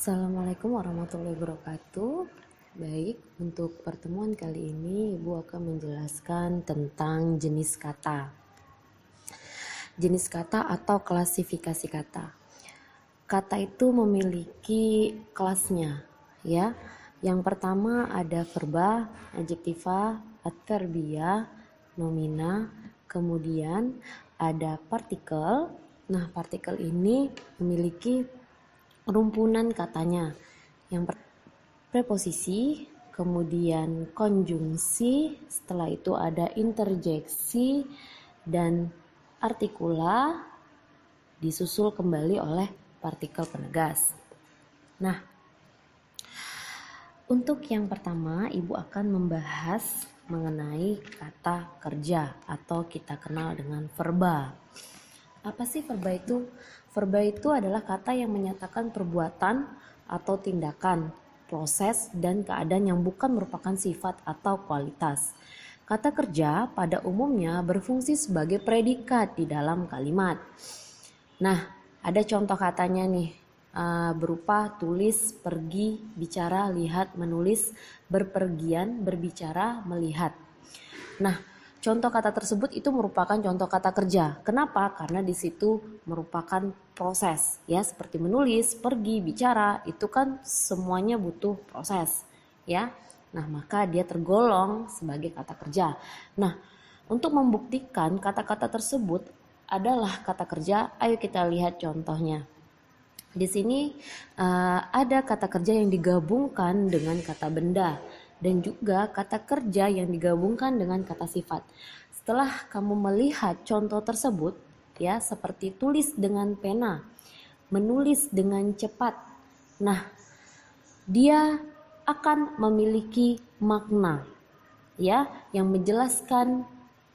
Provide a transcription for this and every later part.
Assalamualaikum warahmatullahi wabarakatuh. Baik, untuk pertemuan kali ini Ibu akan menjelaskan tentang jenis kata. Jenis kata atau klasifikasi kata. Kata itu memiliki kelasnya, ya. Yang pertama ada verba, adjektiva, adverbia, nomina, kemudian ada partikel. Nah, partikel ini memiliki rumpunan katanya. Yang preposisi, kemudian konjungsi, setelah itu ada interjeksi dan artikula, disusul kembali oleh partikel penegas. Nah, untuk yang pertama Ibu akan membahas mengenai kata kerja atau kita kenal dengan verba. Apa sih verba itu? Verba itu adalah kata yang menyatakan perbuatan atau tindakan, proses, dan keadaan yang bukan merupakan sifat atau kualitas. Kata kerja pada umumnya berfungsi sebagai predikat di dalam kalimat. Nah, ada contoh katanya nih, berupa tulis, pergi, bicara, lihat, menulis, berpergian, berbicara, melihat. Nah, contoh kata tersebut itu merupakan contoh kata kerja. Kenapa? Karena di situ merupakan proses, ya, seperti menulis, pergi, bicara, itu kan semuanya butuh proses, ya. Nah, maka dia tergolong sebagai kata kerja. Nah, untuk membuktikan kata-kata tersebut adalah kata kerja, ayo kita lihat contohnya. Di sini ada kata kerja yang digabungkan dengan kata benda dan juga kata kerja yang digabungkan dengan kata sifat. Setelah kamu melihat contoh tersebut, ya, seperti tulis dengan pena, menulis dengan cepat. Nah, dia akan memiliki makna, ya, yang menjelaskan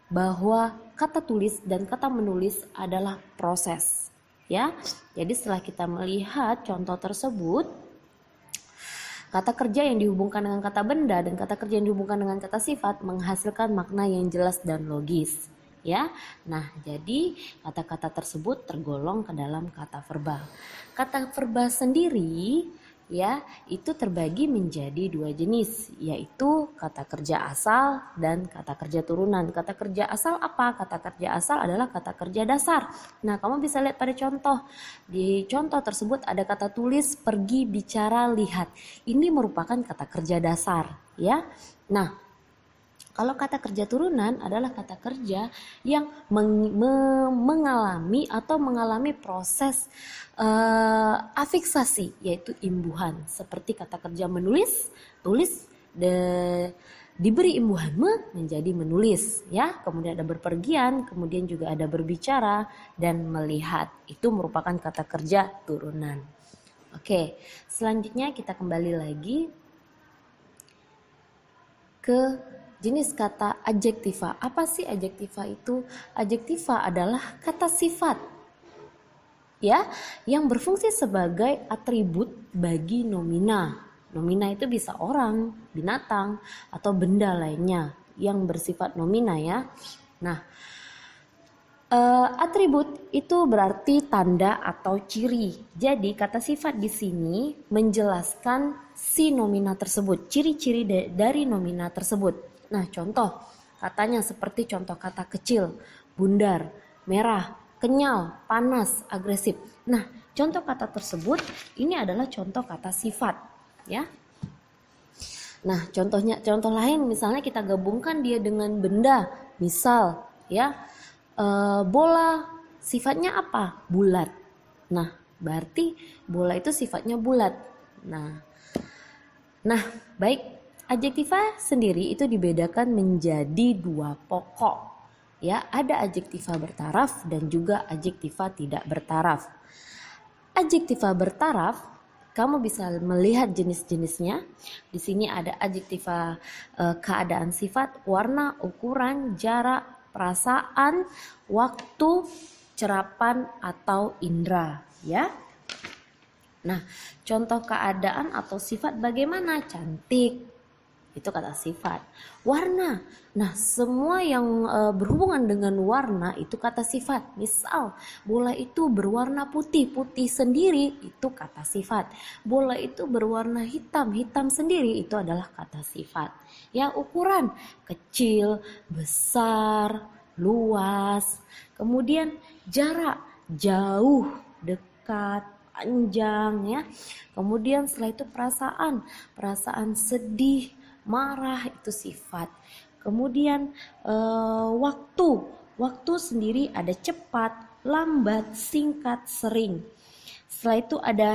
bahwa kata tulis dan kata menulis adalah proses, ya. Jadi setelah kita melihat contoh tersebut, kata kerja yang dihubungkan dengan kata benda dan kata kerja yang dihubungkan dengan kata sifat menghasilkan makna yang jelas dan logis, ya. Nah, jadi kata-kata tersebut tergolong ke dalam kata verba. Kata verba sendiri, ya, itu terbagi menjadi dua jenis, yaitu kata kerja asal dan kata kerja turunan. Kata kerja asal apa? Kata kerja asal adalah kata kerja dasar. Nah, kamu bisa lihat pada contoh. Di contoh tersebut ada kata tulis, pergi, bicara, lihat. Ini merupakan kata kerja dasar, ya. Nah, kalau kata kerja turunan adalah kata kerja yang mengalami atau mengalami proses afiksasi, yaitu imbuhan. Seperti kata kerja menulis, tulis, diberi imbuhan menjadi menulis, ya. Kemudian ada berpergian, kemudian juga ada berbicara dan melihat. Itu merupakan kata kerja turunan. Oke, selanjutnya kita kembali lagi ke jenis kata adjektiva. Apa sih adjektiva itu? Adjektiva adalah kata sifat, ya, yang berfungsi sebagai atribut bagi nomina. Nomina itu bisa orang, binatang, atau benda lainnya yang bersifat nomina, ya. Nah, atribut itu berarti tanda atau ciri. Jadi kata sifat di sini menjelaskan si nomina tersebut, ciri-ciri dari nomina tersebut. Nah, contoh katanya seperti contoh kata kecil, bundar, merah, kenyal, panas, agresif. Nah, contoh kata tersebut ini adalah contoh kata sifat, ya. Nah, contoh lain misalnya kita gabungkan dia dengan benda. Misal, ya, bola sifatnya apa? Bulat. Nah, berarti bola itu sifatnya bulat. Nah, baik. Adjektiva sendiri itu dibedakan menjadi dua pokok, ya. Ada adjektiva bertaraf dan juga adjektiva tidak bertaraf. Adjektiva bertaraf, kamu bisa melihat jenis-jenisnya. Di sini ada adjektiva keadaan sifat, warna, ukuran, jarak, perasaan, waktu, cerapan atau indera, ya. Nah, contoh keadaan atau sifat bagaimana? Cantik, itu kata sifat. Warna, nah semua yang berhubungan dengan warna itu kata sifat. Misal bola itu berwarna putih, putih sendiri itu kata sifat. Bola itu berwarna hitam, hitam sendiri itu adalah kata sifat. Ya, ukuran kecil, besar, luas, kemudian jarak, jauh, dekat, panjang, ya. Kemudian setelah itu perasaan sedih, marah itu sifat. Kemudian waktu sendiri ada cepat, lambat, singkat, sering. Setelah itu ada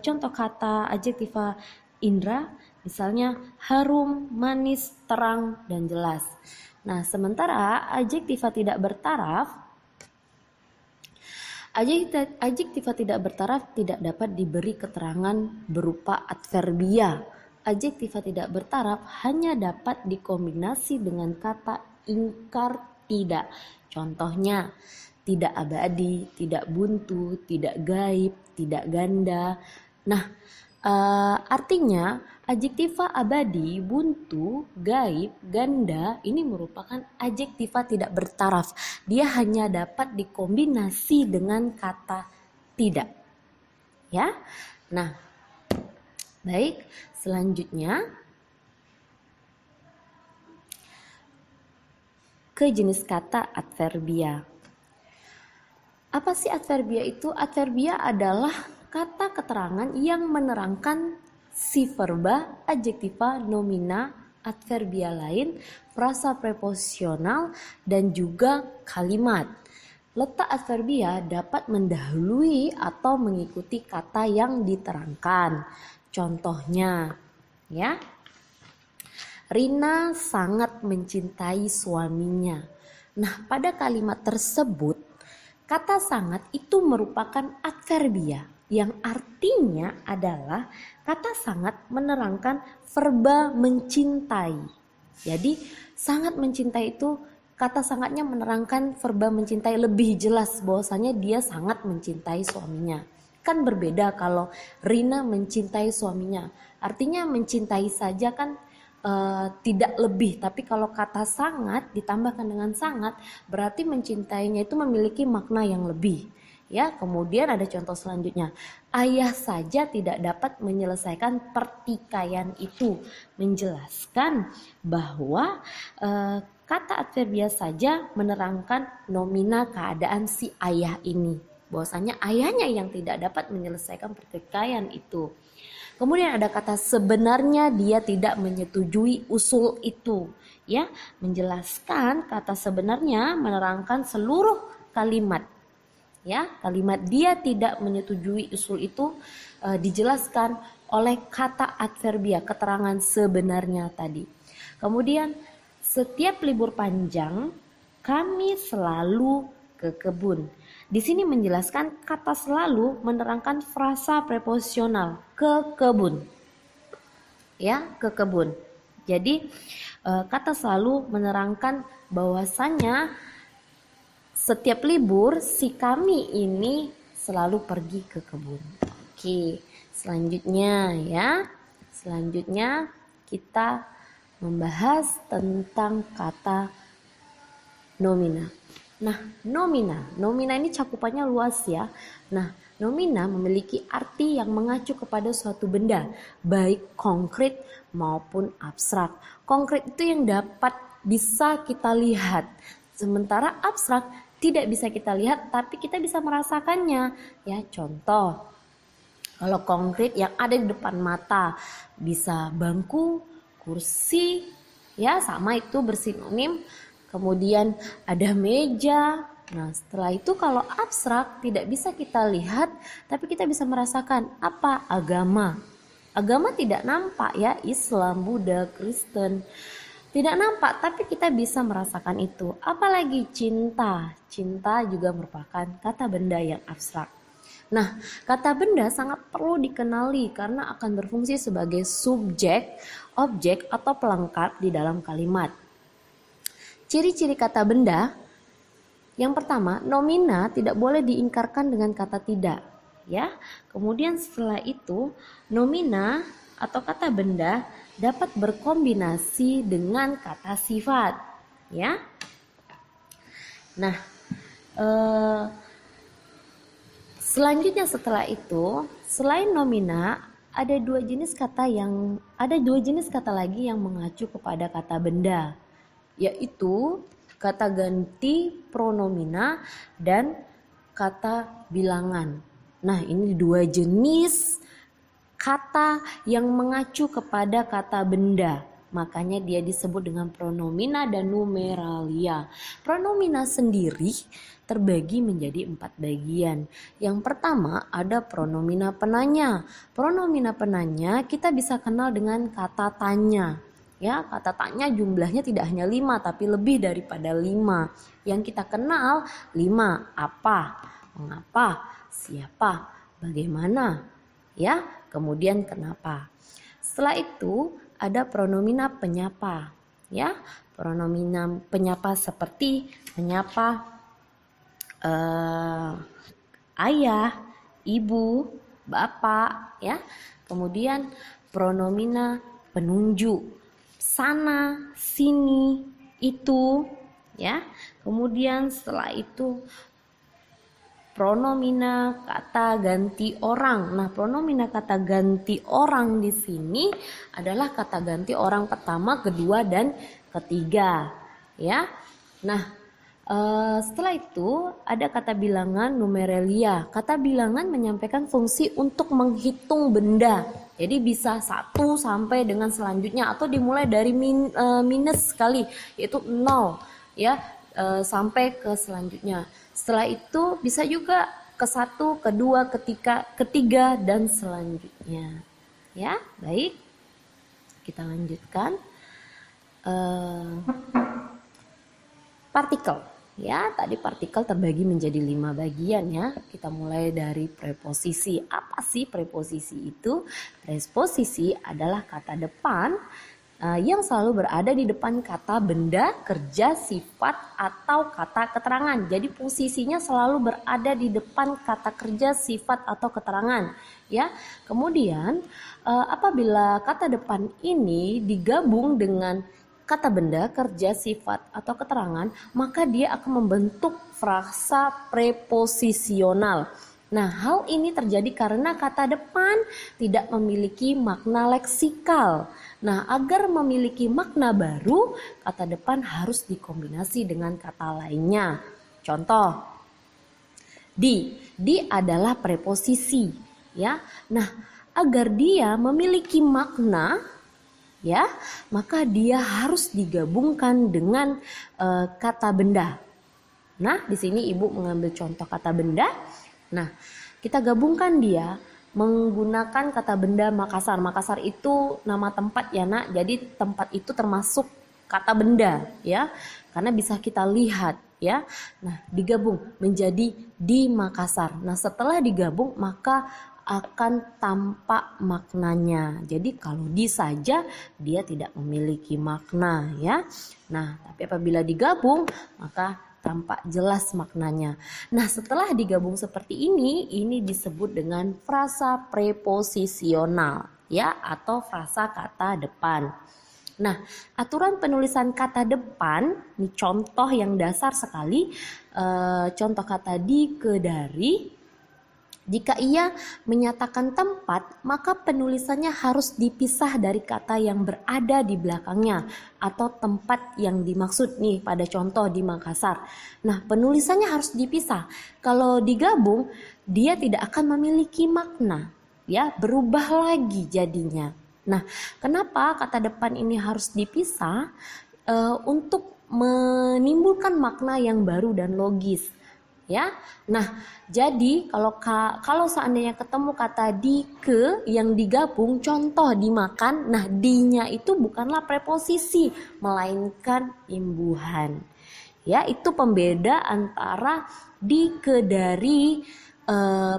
contoh kata adjektiva indra, misalnya harum, manis, terang, dan jelas. Nah, sementara adjektiva tidak bertaraf, adjektiva tidak bertaraf tidak dapat diberi keterangan berupa adverbia. Adjektiva tidak bertaraf hanya dapat dikombinasi dengan kata ingkar tidak. Contohnya, tidak abadi, tidak buntu, tidak gaib, tidak ganda. Nah, artinya adjektiva abadi, buntu, gaib, ganda ini merupakan adjektiva tidak bertaraf. Dia hanya dapat dikombinasi dengan kata tidak. Ya. Nah, baik, selanjutnya ke jenis kata adverbia. Apa sih adverbia itu? Adverbia adalah kata keterangan yang menerangkan si verba, adjektiva, nomina, adverbia lain, frasa preposisional, dan juga kalimat. Letak adverbia dapat mendahului atau mengikuti kata yang diterangkan. Contohnya, ya, Rina sangat mencintai suaminya. Nah, pada kalimat tersebut, kata sangat itu merupakan adverbia yang artinya adalah kata sangat menerangkan verba mencintai. Jadi sangat mencintai itu kata sangatnya menerangkan verba mencintai lebih jelas bahwasanya dia sangat mencintai suaminya. Kan berbeda kalau Rina mencintai suaminya. Artinya mencintai saja kan tidak lebih, tapi kalau kata sangat ditambahkan dengan sangat berarti mencintainya itu memiliki makna yang lebih. Ya, kemudian ada contoh selanjutnya. Ayah saja tidak dapat menyelesaikan pertikaian itu, menjelaskan bahwa kata adverbia saja menerangkan nomina keadaan si ayah ini. Bahwasanya ayahnya yang tidak dapat menyelesaikan pertikaian itu. Kemudian ada kata sebenarnya dia tidak menyetujui usul itu, ya, menjelaskan kata sebenarnya menerangkan seluruh kalimat, ya, kalimat dia tidak menyetujui usul itu dijelaskan oleh kata adverbia, keterangan sebenarnya tadi. Kemudian setiap libur panjang kami selalu ke kebun. Di sini menjelaskan kata selalu menerangkan frasa preposisional ke kebun. Ya, ke kebun. Jadi kata selalu menerangkan bahwasanya setiap libur si kami ini selalu pergi ke kebun. Oke, selanjutnya ya. Selanjutnya kita membahas tentang kata nomina. Nah, nomina ini cakupannya luas ya. Nah, nomina memiliki arti yang mengacu kepada suatu benda, baik konkret maupun abstrak. Konkret itu yang dapat bisa kita lihat, sementara abstrak tidak bisa kita lihat tapi kita bisa merasakannya. Ya, contoh, kalau konkret yang ada di depan mata bisa bangku, kursi, ya sama itu bersinonim. Kemudian ada meja. Nah, setelah itu kalau abstrak tidak bisa kita lihat, tapi kita bisa merasakan apa? Agama. Agama tidak nampak ya, Islam, Buddha, Kristen. Tidak nampak, tapi kita bisa merasakan itu. Apalagi cinta. Cinta juga merupakan kata benda yang abstrak. Nah, kata benda sangat perlu dikenali karena akan berfungsi sebagai subjek, objek, atau pelengkap di dalam kalimat. Ciri-ciri kata benda, yang pertama, nomina tidak boleh diingkarkan dengan kata tidak, ya. Kemudian setelah itu, nomina atau kata benda dapat berkombinasi dengan kata sifat, ya. Nah, selanjutnya setelah itu, selain nomina, ada dua jenis kata lagi yang mengacu kepada kata benda, yaitu kata ganti pronomina dan kata bilangan. Nah, ini dua jenis kata yang mengacu kepada kata benda. Makanya dia disebut dengan pronomina dan numeralia. Pronomina sendiri terbagi menjadi 4 bagian. Yang pertama ada pronomina penanya. Pronomina penanya kita bisa kenal dengan kata tanya. Ya, kata tanya jumlahnya tidak hanya 5 tapi lebih daripada 5. Yang kita kenal 5, apa, mengapa, siapa, bagaimana, ya, kemudian kenapa. Setelah itu ada pronomina penyapa, ya. Pronomina penyapa seperti menyapa ayah, ibu, bapak, ya. Kemudian pronomina penunjuk, sana, sini, itu, ya. Kemudian setelah itu pronomina kata ganti orang. Nah, pronomina kata ganti orang di sini adalah kata ganti orang pertama, kedua, dan ketiga, ya. Nah, setelah itu ada kata bilangan numeralia. Kata bilangan menyampaikan fungsi untuk menghitung benda. Jadi bisa 1 sampai dengan selanjutnya atau dimulai dari minus sekali, yaitu 0, ya, sampai ke selanjutnya. Setelah itu bisa juga ke 1, kedua, ketiga, dan selanjutnya. Ya, baik. Kita lanjutkan. Partikel. Ya, tadi partikel terbagi menjadi 5 bagian, ya. Kita mulai dari preposisi. Apa sih preposisi itu? Preposisi adalah kata depan yang selalu berada di depan kata benda, kerja, sifat, atau kata keterangan. Jadi posisinya selalu berada di depan kata kerja, sifat, atau keterangan, ya. Kemudian apabila kata depan ini digabung dengan kata benda, kerja, sifat, atau keterangan, maka dia akan membentuk frasa preposisional. Nah, hal ini terjadi karena kata depan tidak memiliki makna leksikal. Nah, agar memiliki makna baru, kata depan harus dikombinasi dengan kata lainnya. Contoh, di adalah preposisi, ya. Nah, agar dia memiliki makna, ya, maka dia harus digabungkan dengan kata benda. Nah, di sini Ibu mengambil contoh kata benda. Nah, kita gabungkan dia menggunakan kata benda Makassar. Makassar itu nama tempat, ya, Nak. Jadi tempat itu termasuk kata benda, ya. Karena bisa kita lihat, ya. Nah, digabung menjadi di Makassar. Nah, setelah digabung maka akan tampak maknanya. Jadi kalau di saja dia tidak memiliki makna, ya. Nah, tapi apabila digabung maka tampak jelas maknanya. Nah, setelah digabung seperti ini disebut dengan frasa preposisional, ya, atau frasa kata depan. Nah, aturan penulisan kata depan, ini contoh yang dasar sekali. Contoh kata di, ke, dari. Jika ia menyatakan tempat, maka penulisannya harus dipisah dari kata yang berada di belakangnya atau tempat yang dimaksud, nih pada contoh di Makassar. Nah, penulisannya harus dipisah. Kalau digabung, dia tidak akan memiliki makna, ya, berubah lagi jadinya. Nah, kenapa kata depan ini harus dipisah? Untuk menimbulkan makna yang baru dan logis, ya. Nah, jadi kalau seandainya ketemu kata di, ke yang digabung, contoh dimakan, nah di-nya itu bukanlah preposisi melainkan imbuhan. Ya, itu pembeda antara di, ke, dari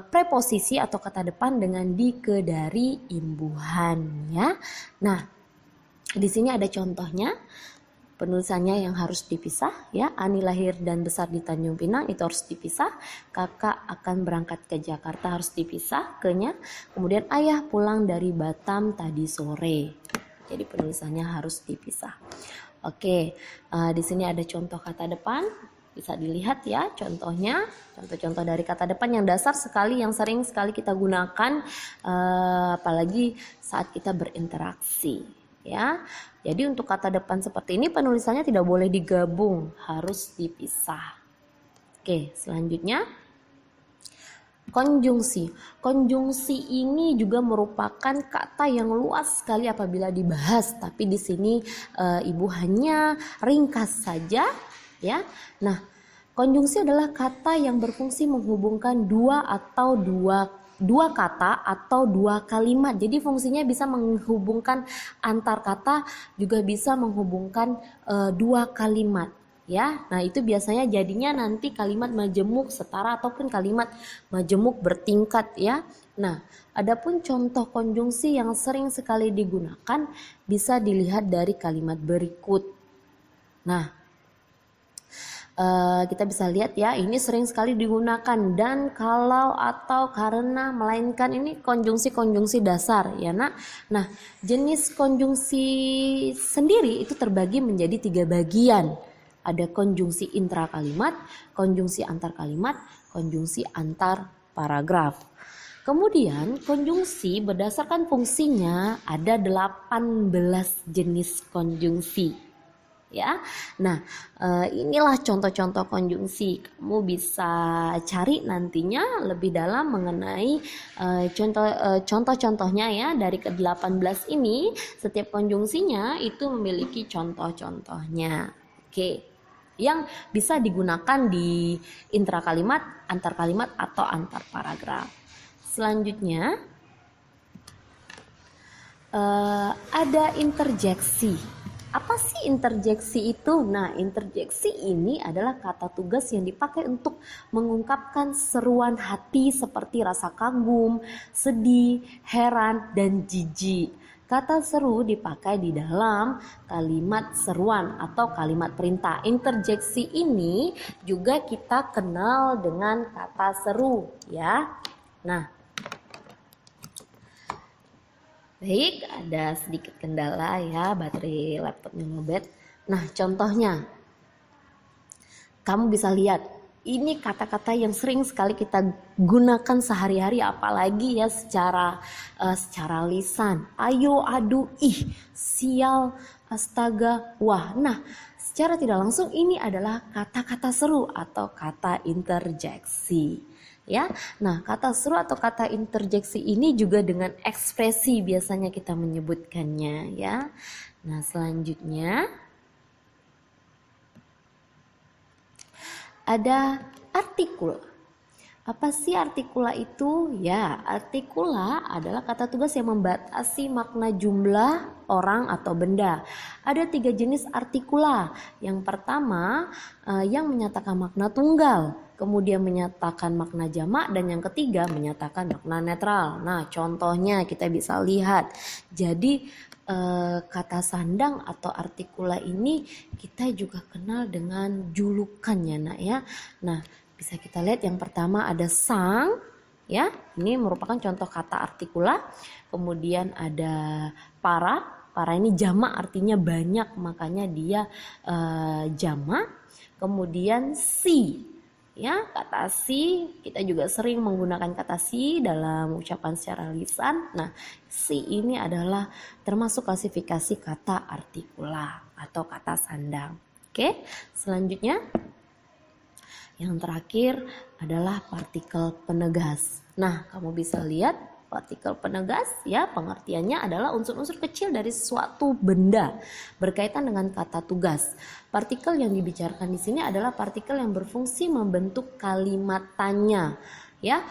preposisi atau kata depan dengan di, ke, dari imbuhan, ya. Nah, di sini ada contohnya. penulisannya yang harus dipisah ya. Ani lahir dan besar di Tanjung Pinang itu harus dipisah. Kakak akan berangkat ke Jakarta harus dipisah ke-nya. Kemudian ayah pulang dari Batam tadi sore. Jadi penulisannya harus dipisah. Oke, di sini ada contoh kata depan. Bisa dilihat ya contohnya, contoh-contoh dari kata depan yang dasar sekali, yang sering sekali kita gunakan, apalagi saat kita berinteraksi ya. Jadi untuk kata depan seperti ini penulisannya tidak boleh digabung, harus dipisah. Oke, selanjutnya konjungsi. Konjungsi ini juga merupakan kata yang luas sekali apabila dibahas, tapi di sini Ibu hanya ringkas saja ya. Nah, konjungsi adalah kata yang berfungsi menghubungkan dua kata atau dua kalimat. Jadi fungsinya bisa menghubungkan antar kata, juga bisa menghubungkan dua kalimat ya. Nah, itu biasanya jadinya nanti kalimat majemuk setara ataupun kalimat majemuk bertingkat ya. Nah, adapun contoh konjungsi yang sering sekali digunakan bisa dilihat dari kalimat berikut. Nah, kita bisa lihat ya, ini sering sekali digunakan dan, kalau, atau, karena, melainkan, ini konjungsi-konjungsi dasar ya nak. Nah, jenis konjungsi sendiri itu terbagi menjadi 3 bagian. Ada konjungsi intrakalimat, konjungsi antar kalimat, konjungsi antar paragraf. Kemudian konjungsi berdasarkan fungsinya ada 18 jenis konjungsi. Ya, nah inilah contoh-contoh konjungsi. Kamu bisa cari nantinya lebih dalam mengenai contoh-contohnya ya. Dari ke-18 ini, setiap konjungsinya itu memiliki contoh-contohnya. Oke, yang bisa digunakan di intrakalimat, antar kalimat, atau antar paragraf. Selanjutnya ada interjeksi. Apa sih interjeksi itu? Nah, interjeksi ini adalah kata tugas yang dipakai untuk mengungkapkan seruan hati seperti rasa kagum, sedih, heran, dan jijik. Kata seru dipakai di dalam kalimat seruan atau kalimat perintah. Interjeksi ini juga kita kenal dengan kata seru ya. Nah, baik, ada sedikit kendala ya, baterai laptopnya lowbat. Nah, contohnya, kamu bisa lihat, ini kata-kata yang sering sekali kita gunakan sehari-hari, apalagi ya secara lisan. Ayo, aduh, ih, sial, astaga, wah. Nah, secara tidak langsung ini adalah kata-kata seru atau kata interjeksi. Ya, nah kata seru atau kata interjeksi ini juga dengan ekspresi biasanya kita menyebutkannya ya. Nah, selanjutnya ada artikul. Apa sih artikula itu? Ya, artikula adalah kata tugas yang membatasi makna jumlah orang atau benda. Ada 3 jenis artikula. Yang pertama yang menyatakan makna tunggal, kemudian menyatakan makna jamak, dan yang ketiga menyatakan makna netral. Nah, contohnya kita bisa lihat. Jadi kata sandang atau artikula ini kita juga kenal dengan julukannya nak ya. Nah, bisa kita lihat yang pertama ada sang ya, ini merupakan contoh kata artikula. Kemudian ada para ini jamak, artinya banyak, makanya dia jamak. Kemudian si ya, kata si kita juga sering menggunakan kata si dalam ucapan secara lisan. Nah, si ini adalah termasuk klasifikasi kata artikula atau kata sandang. Oke, selanjutnya yang terakhir adalah partikel penegas. Nah, kamu bisa lihat partikel penegas ya, pengertiannya adalah unsur-unsur kecil dari suatu benda berkaitan dengan kata tugas. Partikel yang dibicarakan di sini adalah partikel yang berfungsi membentuk kalimat tanya ya.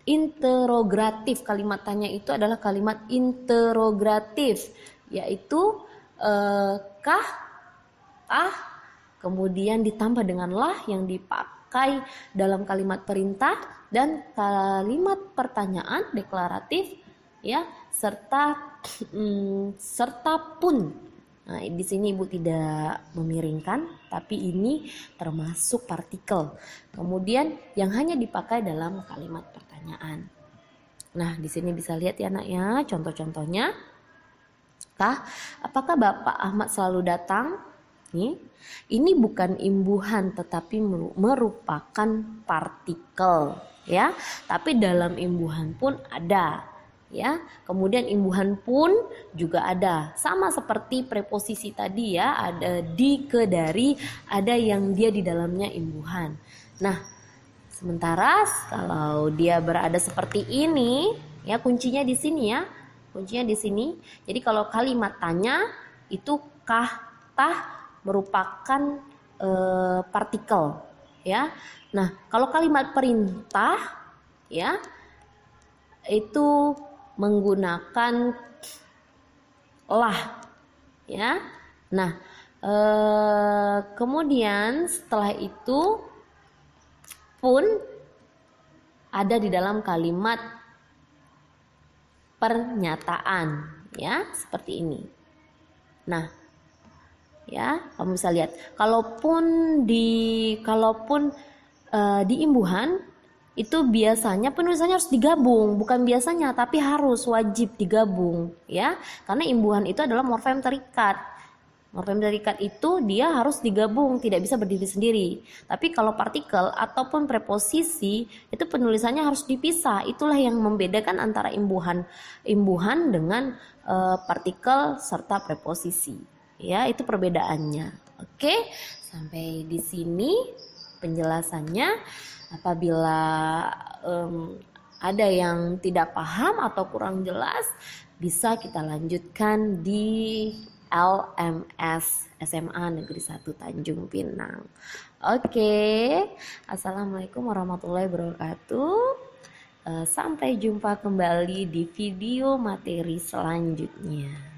Interogatif, kalimat tanya itu adalah kalimat interogatif, yaitu kah, ah, kemudian ditambah dengan lah yang dipakai dalam kalimat perintah dan kalimat pertanyaan deklaratif ya, serta pun Nah, di sini Ibu tidak memiringkan, tapi ini termasuk partikel. Kemudian yang hanya dipakai dalam kalimat pertanyaan. Nah, di sini bisa lihat ya Nak ya, contoh-contohnya. Apakah Bapak Ahmad selalu datang? Nih, ini bukan imbuhan tetapi merupakan partikel ya. Tapi dalam imbuhan pun ada ya. Kemudian imbuhan pun juga ada. Sama seperti preposisi tadi ya, ada di, ke, dari, ada yang dia di dalamnya imbuhan. Nah, sementara kalau dia berada seperti ini, ya kuncinya di sini ya. Kuncinya di sini. Jadi kalau kalimat tanya itu kah, tah merupakan partikel, ya. Nah, kalau kalimat perintah, ya, itu menggunakan lah, ya. Nah, kemudian setelah itu pun ada di dalam kalimat pernyataan, ya, seperti ini. Nah, ya, kamu bisa lihat. Kalaupun di imbuhan itu biasanya penulisannya harus digabung, bukan biasanya tapi harus wajib digabung, ya. Karena imbuhan itu adalah morfem terikat. Morfem terikat itu dia harus digabung, tidak bisa berdiri sendiri. Tapi kalau partikel ataupun preposisi itu penulisannya harus dipisah. Itulah yang membedakan antara imbuhan dengan partikel serta preposisi. Ya, itu perbedaannya. Oke, sampai di sini penjelasannya. Apabila ada yang tidak paham atau kurang jelas, bisa kita lanjutkan di LMS SMA Negeri 1 Tanjung Pinang. Oke, assalamualaikum warahmatullahi wabarakatuh. Sampai jumpa kembali di video materi selanjutnya.